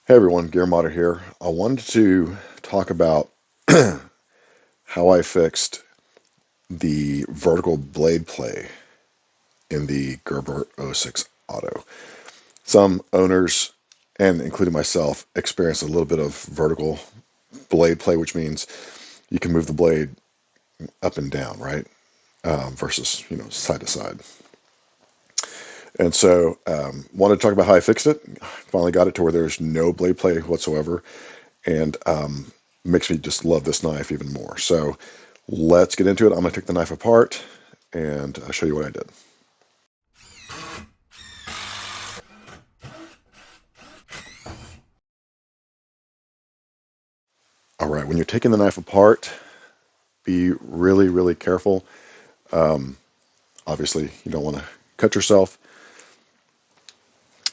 Hey everyone, Gerber here. I wanted to talk about how I fixed the vertical blade play in the Gerber 06 Auto. Some owners, and including myself, experience a little bit of vertical blade play, which means you can move the blade up and down, right? Versus, side to side. And so, wanted to talk about how I fixed it. Finally got it to where there's no blade play whatsoever, and makes me just love this knife even more. So let's get into it. I'm going to take the knife apart and show you what I did. All right, when you're taking the knife apart, be really, really careful. Um, Obviously, you don't want to cut yourself.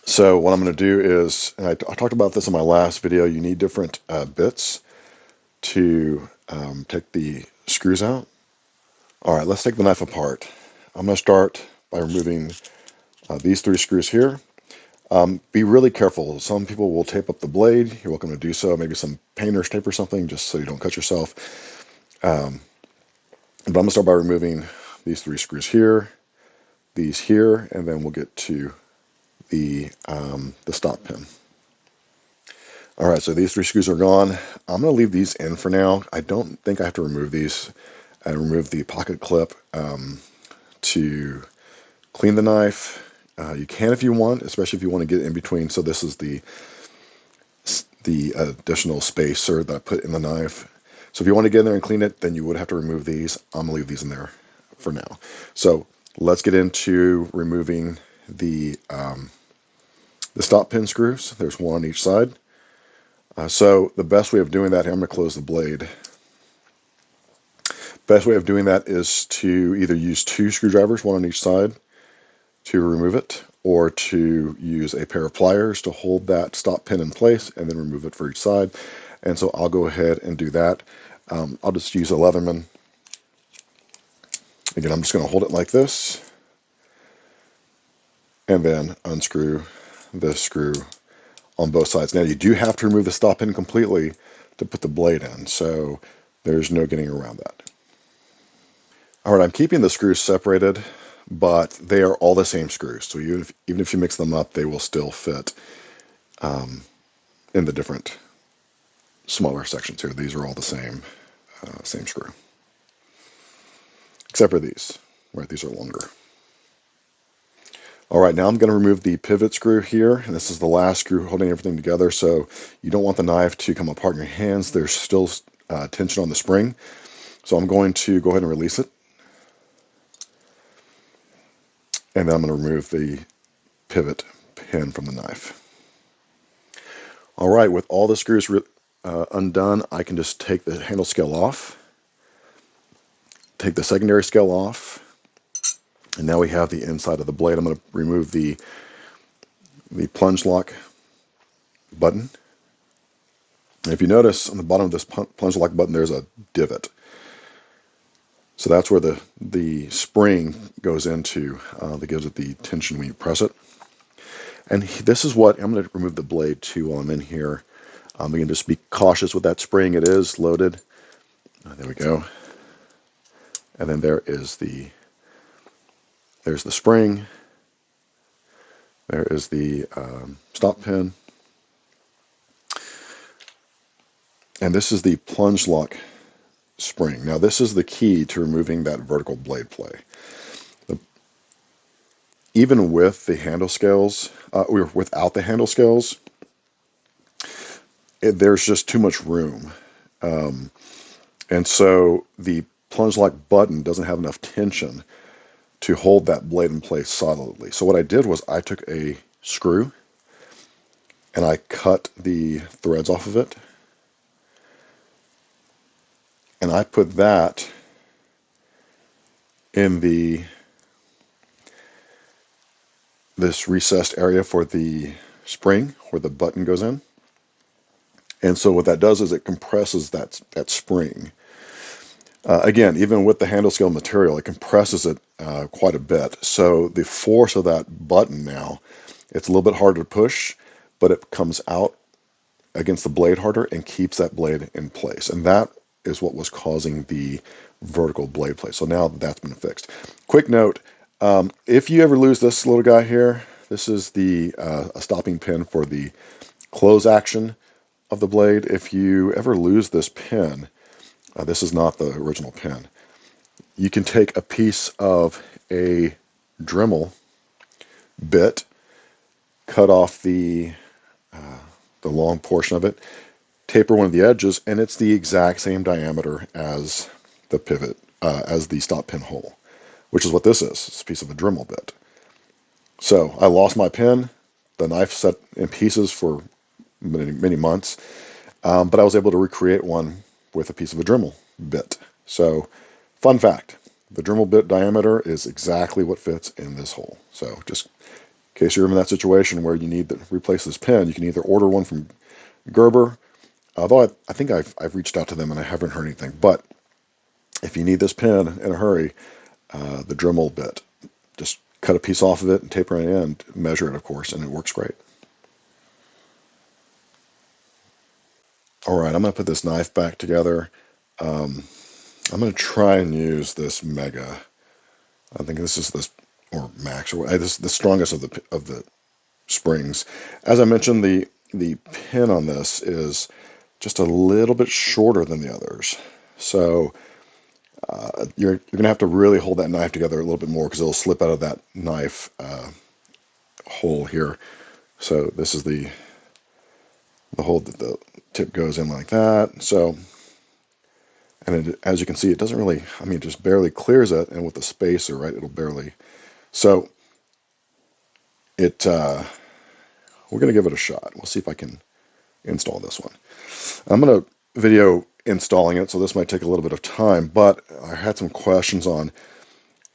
So what I'm going to do is, and I talked about this in my last video, you need different bits to take the screws out. All right, let's take the knife apart. I'm going to start by removing these three screws here. Be really careful. Some people will tape up the blade. You're welcome to do so. Maybe some painter's tape or something, just so you don't cut yourself. But I'm going to start by removing these three screws here, these here, and then we'll get to the stop pin. All right, so these three screws are gone. I'm going to leave these in for now. I don't think I have to remove these. I remove the pocket clip to clean the knife. You can if you want, especially if you want to get in between. So this is the additional spacer that I put in the knife. So if you want to get in there and clean it, then you would have to remove these. I'm gonna leave these in there for now. So let's get into removing the stop pin screws. There's one on each side. So the best way of doing that, here I'm gonna close the blade. Best way of doing that is to either use two screwdrivers, one on each side, to remove it, or to use a pair of pliers to hold that stop pin in place and then remove it for each side. And so I'll go ahead and do that. I'll just use a Leatherman. Again, I'm just going to hold it like this and then unscrew this screw on both sides. Now you do have to remove the stop pin completely to put the blade in, so there's no getting around that. All right, I'm keeping the screws separated, but they are all the same screws. So even if you mix them up, they will still fit in the different smaller sections here. These are all the same screw, except for these. Right, these are longer. All right, now I'm going to remove the pivot screw here, and this is the last screw holding everything together. So you don't want the knife to come apart in your hands. There's still tension on the spring. So I'm going to go ahead and release it. And then I'm going to remove the pivot pin from the knife. All right, with all the screws undone, I can just take the handle scale off, take the secondary scale off, and now we have the inside of the blade. I'm going to remove the plunge lock button. And if you notice on the bottom of this plunge lock button, there's a divot. So that's where the spring goes into that gives it the tension when you press it. And this is what, I'm going to remove the blade too while I'm in here. We can just be cautious with that spring. It is loaded. There we go. And then there's the spring. There is the stop pin. And this is the plunge lock spring. Now this is the key to removing that vertical blade play. Even with the handle scales, without the handle scales, there's just too much room. And so the plunge lock button doesn't have enough tension to hold that blade in place solidly. So what I did was I took a screw and I cut the threads off of it. And I put that in this recessed area for the spring where the button goes in. And so what that does is it compresses that spring. Again, even with the handle scale material, it compresses it quite a bit. So the force of that button now, it's a little bit harder to push, but it comes out against the blade harder and keeps that blade in place. And that is what was causing the vertical blade play. So now that's been fixed. Quick note, if you ever lose this little guy here, this is the a stopping pin for the close action of the blade. If you ever lose this pin, this is not the original pin, you can take a piece of a Dremel bit, cut off the long portion of it, taper one of the edges, and it's the exact same diameter as the pivot, as the stop pin hole, which is what this is. It's a piece of a Dremel bit. So I lost my pin, the knife set in pieces for many months, but I was able to recreate one with a piece of a Dremel bit. So, fun fact, the Dremel bit diameter is exactly what fits in this hole. So just in case you're in that situation where you need to replace this pin, you can either order one from Gerber, although I think I've reached out to them and I haven't heard anything. But if you need this pin in a hurry, the Dremel bit, just cut a piece off of it and taper it in, measure it, of course, and it works great. All right, I'm going to put this knife back together. I'm going to try and use this Mega. I think this is this, or Max, or this is the strongest of the springs. As I mentioned, the pin on this is just a little bit shorter than the others. So you're going to have to really hold that knife together a little bit more because it'll slip out of that knife hole here. So this is the hole that the tip goes in like that. So, and it, as you can see, it doesn't really, I mean, it just barely clears it, and with the spacer, right, it'll barely. So it, we're going to give it a shot. We'll see if I can install this one. I'm going to video installing it, so this might take a little bit of time, but I had some questions on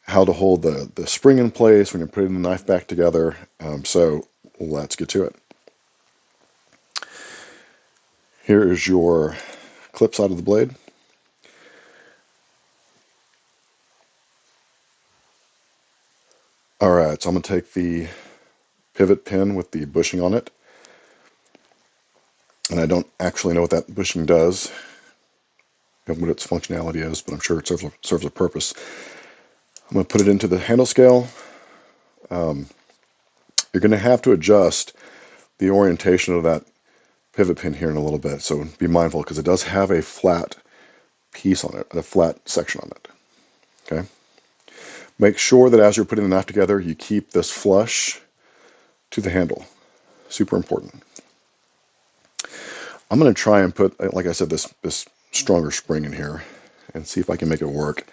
how to hold the spring in place when you're putting the knife back together. So let's get to it. Here is your clip side of the blade. All right, so I'm going to take the pivot pin with the bushing on it. And I don't actually know what that bushing does, what its functionality is, but I'm sure it serves a purpose. I'm going to put it into the handle scale. You're going to have to adjust the orientation of that pivot pin here in a little bit, so be mindful because it does have a flat piece on it, a flat section on it. Okay. Make sure that as you're putting the knife together, you keep this flush to the handle. Super important. I'm going to try and put, like I said, this stronger spring in here and see if I can make it work.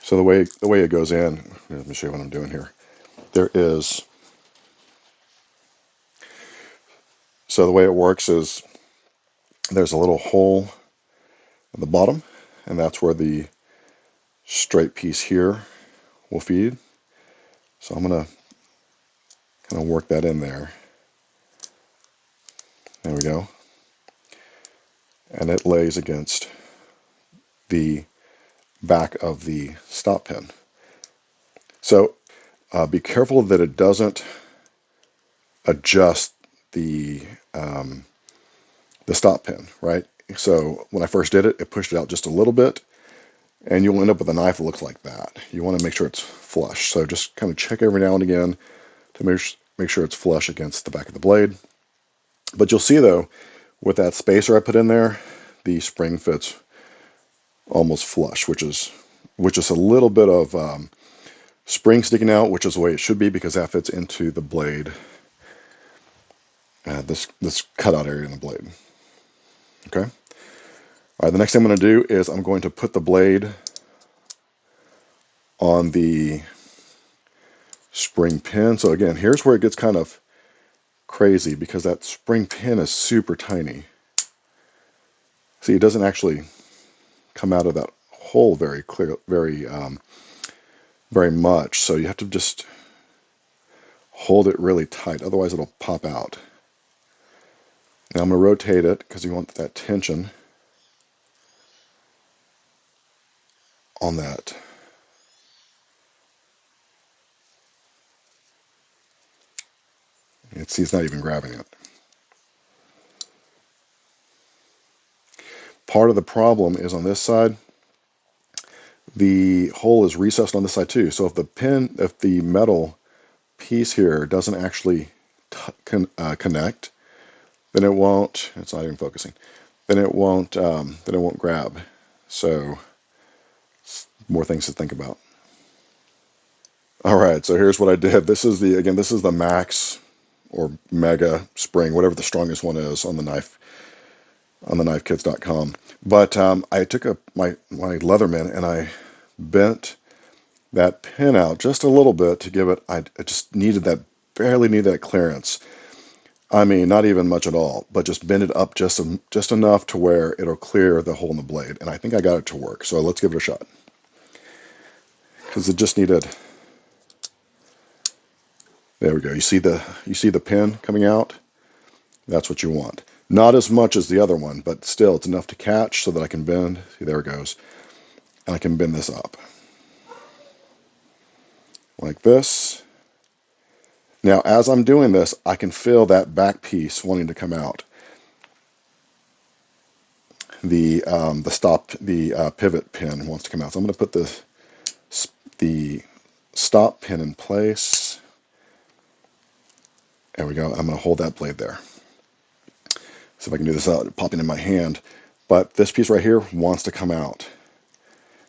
So the way it goes in, let me show you what I'm doing here. There is, so the way it works is there's a little hole at the bottom, and that's where the straight piece here will feed. So I'm going to kind of work that in there. There we go. And it lays against the back of the stop pin. So be careful that it doesn't adjust the stop pin, right? So when I first did it, it pushed it out just a little bit, and you'll end up with a knife that looks like that. You want to make sure it's flush. So just kind of check every now and again to make sure it's flush against the back of the blade. But you'll see though, with that spacer I put in there, the spring fits almost flush, which is a little bit of spring sticking out, which is the way it should be because that fits into the blade, this cutout area in the blade. Okay. All right. The next thing I'm going to do is I'm going to put the blade on the spring pin. So again, here's where it gets kind of crazy because that spring pin is super tiny. See, it doesn't actually come out of that hole very clear, very much. So you have to just hold it really tight, otherwise it'll pop out. Now I'm going to rotate it because you want that tension. on that. See, it's not even grabbing it. Part of the problem is on this side, the hole is recessed on this side too. So if the metal piece here doesn't actually connect, then it won't. It's not even focusing. Then it won't. Then it won't grab. So more things to think about. All right. So here's what I did. This is the max or mega spring, whatever the strongest one is on the knifekits.com. But I took my Leatherman and I bent that pin out just a little bit to give it. I just barely needed that clearance. I mean, not even much at all, but just bend it up just enough to where it'll clear the hole in the blade. And I think I got it to work. So let's give it a shot. Because it just needed. There we go. You see the pin coming out? That's what you want. Not as much as the other one, but still it's enough to catch so that I can bend. See, there it goes. And I can bend this up. Like this. Now, as I'm doing this, I can feel that back piece wanting to come out. The pivot pin wants to come out. So I'm going to put the stop pin in place. There we go. I'm going to hold that blade there. See if I can do this without popping in my hand. But this piece right here wants to come out.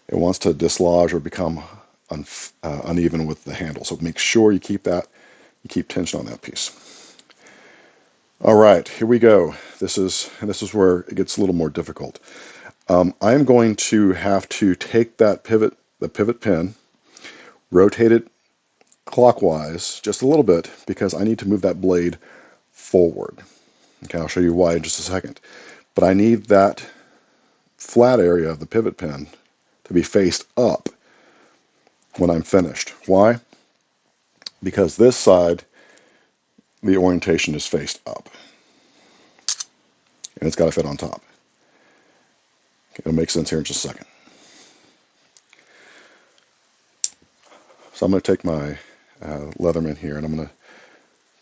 It wants to dislodge or become uneven with the handle. So make sure you keep tension on that piece. All right, here we go. This is where it gets a little more difficult. I'm going to have to take the pivot pin, rotate it clockwise just a little bit because I need to move that blade forward. Okay, I'll show you why in just a second. But I need that flat area of the pivot pin to be faced up when I'm finished. Why? Because this side, the orientation is faced up. And it's got to fit on top. Okay, it'll make sense here in just a second. So I'm going to take my Leatherman here and I'm going to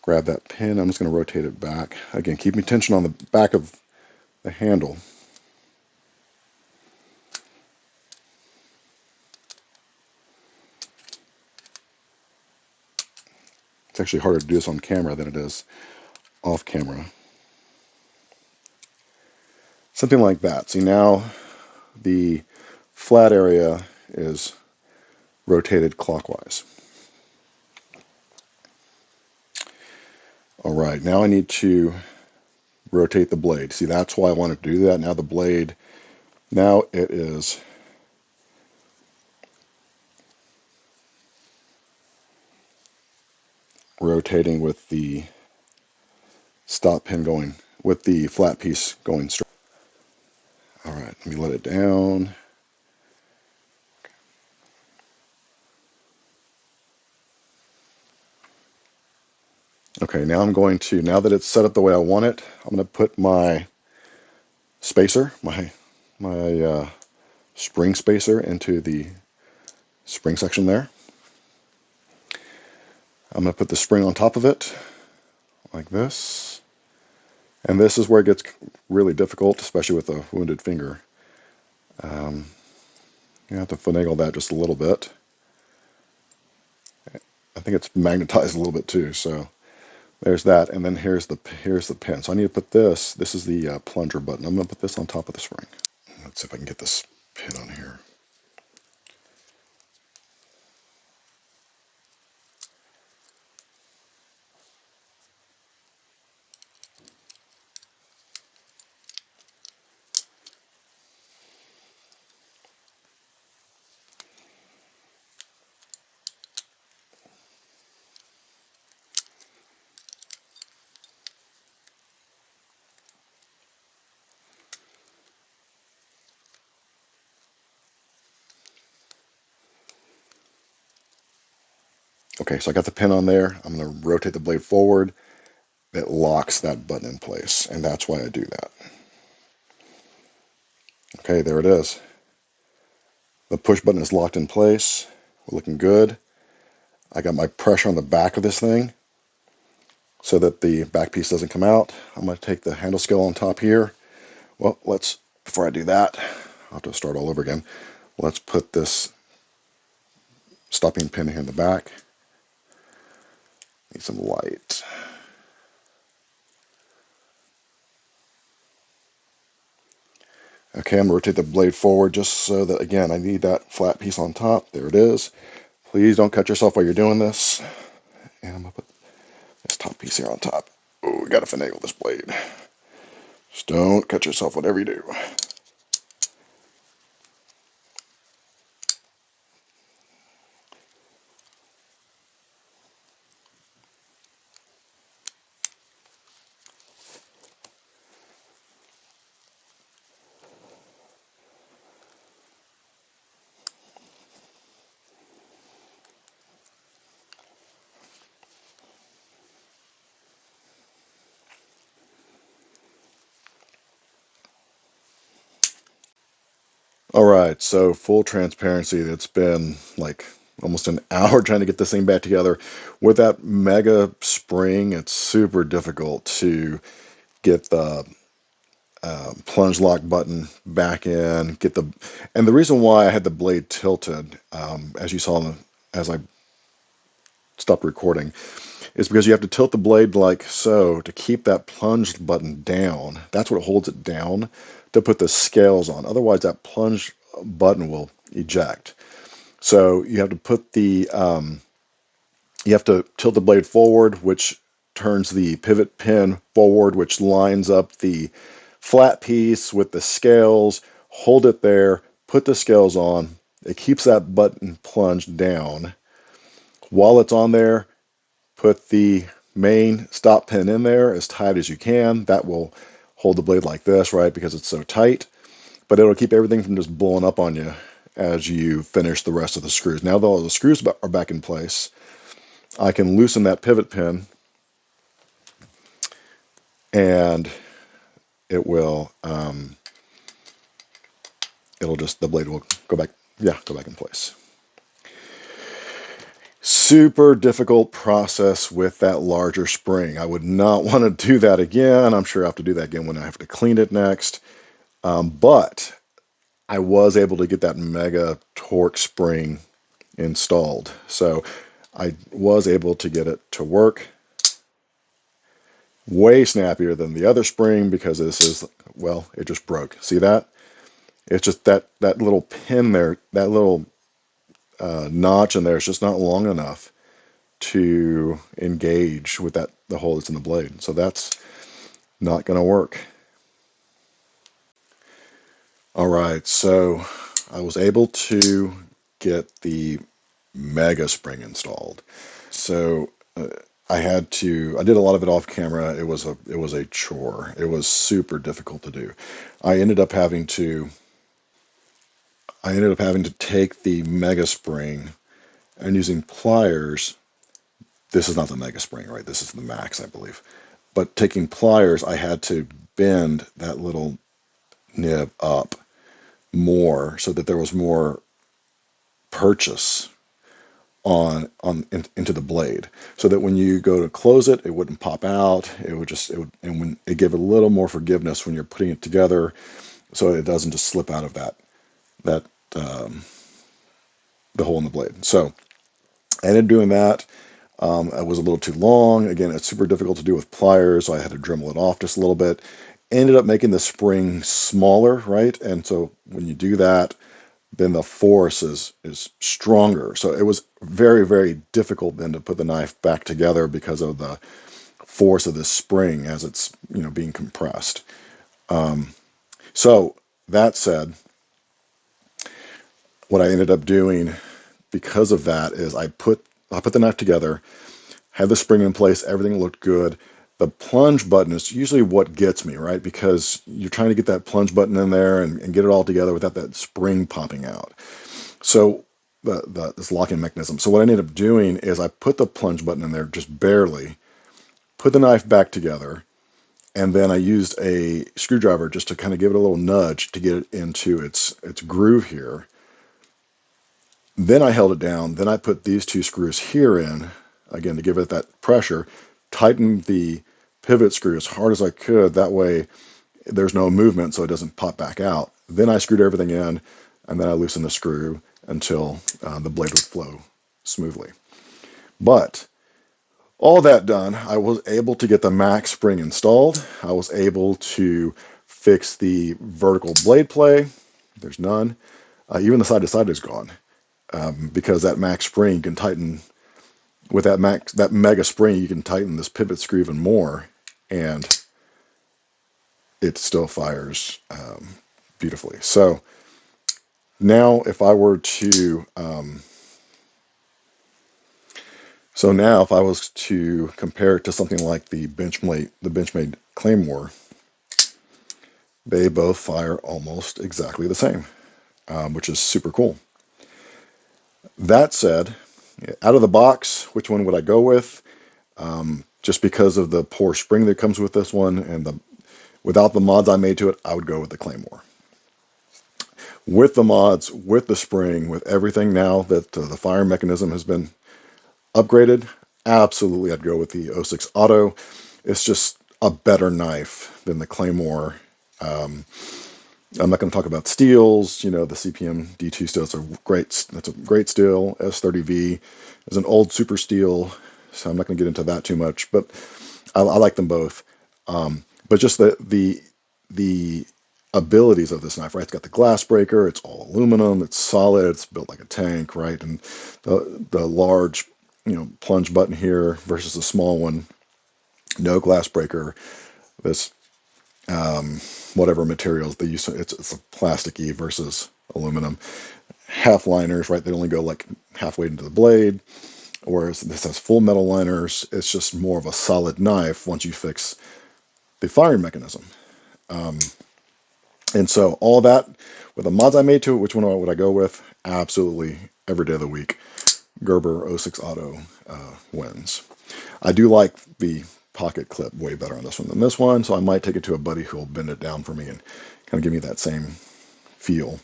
grab that pin. I'm just going to rotate it back. Again, keeping tension on the back of the handle. It's actually harder to do this on camera than it is off camera. Something like that. See, now the flat area is rotated clockwise. All right, now I need to rotate the blade. See, that's why I wanted to do that. Now the blade, now it is rotating with the stop pin going, with the flat piece going straight. All right, let me let it down. Okay, now now that it's set up the way I want it, I'm going to put my spacer, my spring spacer into the spring section there. I'm going to put the spring on top of it, like this. And this is where it gets really difficult, especially with a wounded finger. You have to finagle that just a little bit. I think it's magnetized a little bit too, so there's that. And then here's the pin. So I need to put this is the plunger button. I'm going to put this on top of the spring. Let's see if I can get this pin on here. Okay, so I got the pin on there. I'm going to rotate the blade forward. It locks that button in place, and that's why I do that. Okay, there it is. The push button is locked in place. We're looking good. I got my pressure on the back of this thing so that the back piece doesn't come out. I'm going to take the handle scale on top here. Well, before I do that, I'll have to start all over again. Let's put this stopping pin here in the back. Need some light. Okay, I'm going to rotate the blade forward just so that, again, I need that flat piece on top. There it is. Please don't cut yourself while you're doing this. And I'm going to put this top piece here on top. Oh, we got to finagle this blade. Just don't cut yourself, whatever you do. All right, so full transparency, it's been like almost an hour trying to get this thing back together. With that mega spring, it's super difficult to get the plunge lock button back in, and the reason why I had the blade tilted, as you saw as I stopped recording, is because you have to tilt the blade like so to keep that plunge button down. That's what holds it down to put the scales on. Otherwise, that plunge button will eject. So you have to you have to tilt the blade forward, which turns the pivot pin forward, which lines up the flat piece with the scales. Hold it there, put the scales on. It keeps that button plunged down. While it's on there, put the main stop pin in there as tight as you can. That will hold the blade like this, right, because it's so tight. But it'll keep everything from just blowing up on you as you finish the rest of the screws. Now that all the screws are back in place, I can loosen that pivot pin, and it will, the blade will go back in place. Super difficult process with that larger spring. I would not want to do that again. I'm sure I have to do that again when I have to clean it next. But I was able to get that mega torque spring installed. So I was able to get it to work way snappier than the other spring because this is, well, it just broke. See that? It's just that little pin there, that little notch in there is just not long enough to engage with the hole that's in the blade. So that's not going to work. All right, so I was able to get the mega spring installed. So I did a lot of it off camera. It was a chore. It was super difficult to do. I ended up having to take the mega spring and using pliers. This is not the mega spring, right? This is the max, I believe. But taking pliers, I had to bend that little nib up more so that there was more purchase into the blade, so that when you go to close it, it wouldn't pop out. And when it gave a little more forgiveness when you're putting it together, so it doesn't just slip out of that the hole in the blade. So I ended up doing that. It was a little too long. Again, it's super difficult to do with pliers, so I had to Dremel it off just a little bit. Ended up making the spring smaller, right? And so when you do that, then the force is stronger. So it was very, very difficult then to put the knife back together because of the force of this spring as it's being compressed. So that said, what I ended up doing because of that is I put the knife together, had the spring in place, everything looked good. The plunge button is usually what gets me, right? Because you're trying to get that plunge button in there and get it all together without that spring popping out. So this locking mechanism. So what I ended up doing is I put the plunge button in there just barely, put the knife back together, and then I used a screwdriver just to kind of give it a little nudge to get it into its groove here. Then I held it down. Then I put these two screws here in, again, to give it that pressure, tightened the pivot screw as hard as I could. That way there's no movement so it doesn't pop back out. Then I screwed everything in, and then I loosened the screw until the blade would flow smoothly. But all that done, I was able to get the max spring installed. I was able to fix the vertical blade play. There's none. Even the side to side is gone, because that max spring can tighten. With that mega spring, you can tighten this pivot screw even more, and it still fires beautifully. So now, if I were to if I was to compare it to something like the Benchmade Claymore, they both fire almost exactly the same, which is super cool. That said, out of the box, which one would I go with? Just because of the poor spring that comes with this one, and without the mods I made to it, I would go with the Claymore. With the mods, with the spring, with everything now that the fire mechanism has been upgraded, absolutely I'd go with the 06 Auto. It's just a better knife than the Claymore. I'm not going to talk about steels. The CPM D2 steel. That's a great steel. S30V is an old super steel, so I'm not going to get into that too much. But I like them both. But just the abilities of this knife, right? It's got the glass breaker. It's all aluminum. It's solid. It's built like a tank, right? And the large, plunge button here versus the small one. No glass breaker. This whatever materials they use, it's a plasticky versus aluminum. Half liners, right? They only go like halfway into the blade, whereas this has full metal liners. It's just more of a solid knife once you fix the firing mechanism. And so all that, with the mods I made to it, which one would I go with? Absolutely every day of the week. Gerber 06 Auto wins. I do like the pocket clip way better on this one than this one, so I might take it to a buddy who will bend it down for me and kind of give me that same feel.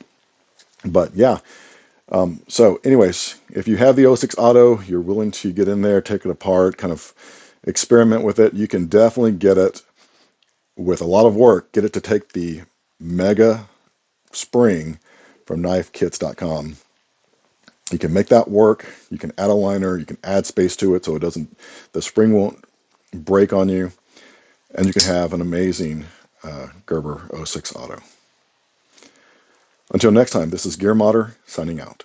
But yeah, so anyways, if you have the 06 Auto, you're willing to get in there, take it apart, kind of experiment with it, you can definitely get it with a lot of work, get it to take the mega spring from knifekits.com. You can make that work. You can add a liner. You can add space to it so the spring won't break on you. And you can have an amazing Gerber 06 Auto. Until next time, this is Gear Modder signing out.